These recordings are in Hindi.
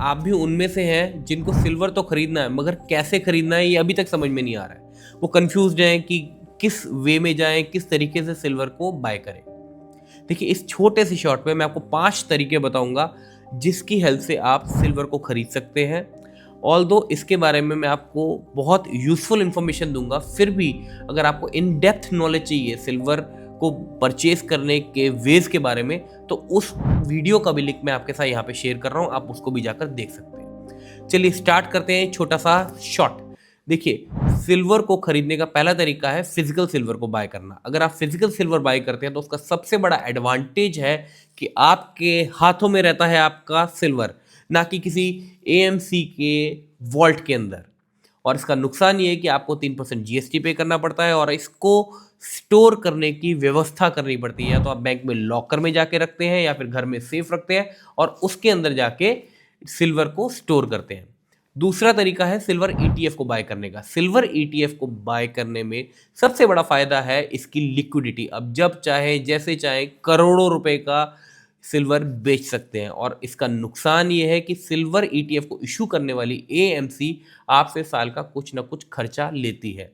आप भी उनमें से हैं जिनको सिल्वर तो खरीदना है, मगर कैसे खरीदना है ये अभी तक समझ में नहीं आ रहा है। वो कंफ्यूज्ड हैं कि किस वे में जाएं, किस तरीके से सिल्वर को बाय करें। देखिए, इस छोटे से शॉर्ट में मैं आपको 5 तरीके बताऊंगा जिसकी हेल्प से आप सिल्वर को खरीद सकते हैं। ऑल्दो इसके बारे में मैं आपको बहुत यूजफुल इंफॉर्मेशन दूंगा, फिर भी अगर आपको इन डेप्थ नॉलेज चाहिए सिल्वर को परचेज करने के वेज के बारे में, तो उस वीडियो का भी लिंक मैं आपके साथ यहाँ पे शेयर कर रहा हूँ, आप उसको भी जाकर देख सकते हैं। चलिए स्टार्ट करते हैं छोटा सा शॉर्ट। देखिए, सिल्वर को खरीदने का पहला तरीका है फिजिकल सिल्वर को बाय करना। अगर आप फिजिकल सिल्वर बाय करते हैं तो उसका सबसे बड़ा एडवांटेज है कि आपके हाथों में रहता है आपका सिल्वर, ना कि किसी एएमसी के वॉल्ट के अंदर। और इसका नुकसान ये है कि आपको 3% जीएसटी पे करना पड़ता है और इसको स्टोर करने की व्यवस्था करनी पड़ती है। या तो आप बैंक में लॉकर में जाके रखते हैं या फिर घर में सेफ रखते हैं और उसके अंदर जाके सिल्वर को स्टोर करते हैं। दूसरा तरीका है सिल्वर ईटीएफ को बाय करने का। सिल्वर ईटीएफ को बाय करने में सबसे बड़ा फायदा है इसकी लिक्विडिटी। अब जब चाहे जैसे चाहे करोड़ों रुपए का सिल्वर बेच सकते हैं। और इसका नुकसान ये है कि सिल्वर ईटीएफ को इशू करने वाली एएमसी आपसे साल का कुछ ना कुछ खर्चा लेती है।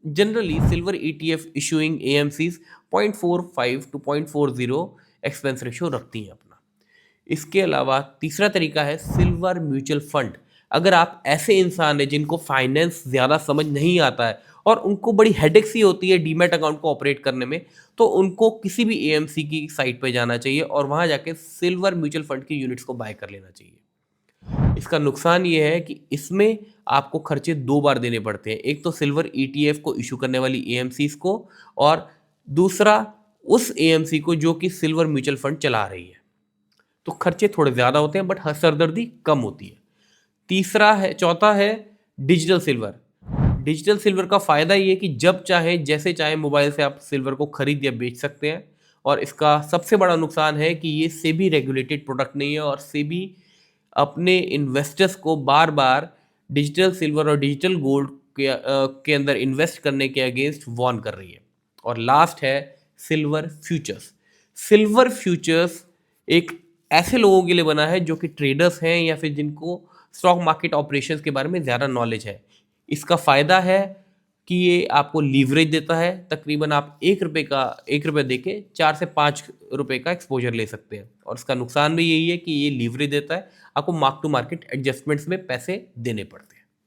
Generally silver ETF issuing AMCs 0.45 to 0.40 expense ratio रखती हैं अपना। इसके अलावा तीसरा तरीका है सिल्वर म्यूचुअल फंड। अगर आप ऐसे इंसान हैं जिनको फाइनेंस ज़्यादा समझ नहीं आता है और उनको बड़ी हेडेक सी होती है डीमैट अकाउंट को ऑपरेट करने में, तो उनको किसी भी एएमसी की साइट पर जाना चाहिए और वहाँ जाके सिल्वर म्यूचुअल फंड की यूनिट्स को बाय कर लेना चाहिए। इसका नुकसान ये है कि इसमें आपको खर्चे 2 बार देने पड़ते हैं। एक तो सिल्वर ईटीएफ को इशू करने वाली एएमसीज को, और दूसरा उस एएमसी को जो कि सिल्वर म्यूचुअल फंड चला रही है। तो खर्चे थोड़े ज़्यादा होते हैं बट सरदर्दी कम होती है। चौथा है डिजिटल सिल्वर। डिजिटल सिल्वर का फ़ायदा ये है कि जब चाहे जैसे चाहे मोबाइल से आप सिल्वर को खरीद या बेच सकते हैं। और इसका सबसे बड़ा नुकसान है कि ये सेबी रेगुलेटेड प्रोडक्ट नहीं है और सेबी अपने इन्वेस्टर्स को बार बार डिजिटल सिल्वर और डिजिटल गोल्ड के अंदर इन्वेस्ट करने के अगेंस्ट वार्न कर रही है। और लास्ट है सिल्वर फ्यूचर्स। सिल्वर फ्यूचर्स एक ऐसे लोगों के लिए बना है जो कि ट्रेडर्स हैं या फिर जिनको स्टॉक मार्केट ऑपरेशंस के बारे में ज़्यादा नॉलेज है। इसका फ़ायदा है कि ये आपको लीवरेज देता है। तकरीबन आप 1 रुपये दे के 4 से 5 रुपये का एक्सपोजर ले सकते हैं। और इसका नुकसान भी यही है कि ये लीवरेज देता है, आपको मार्क टू मार्केट एडजस्टमेंट्स में पैसे देने पड़ते हैं।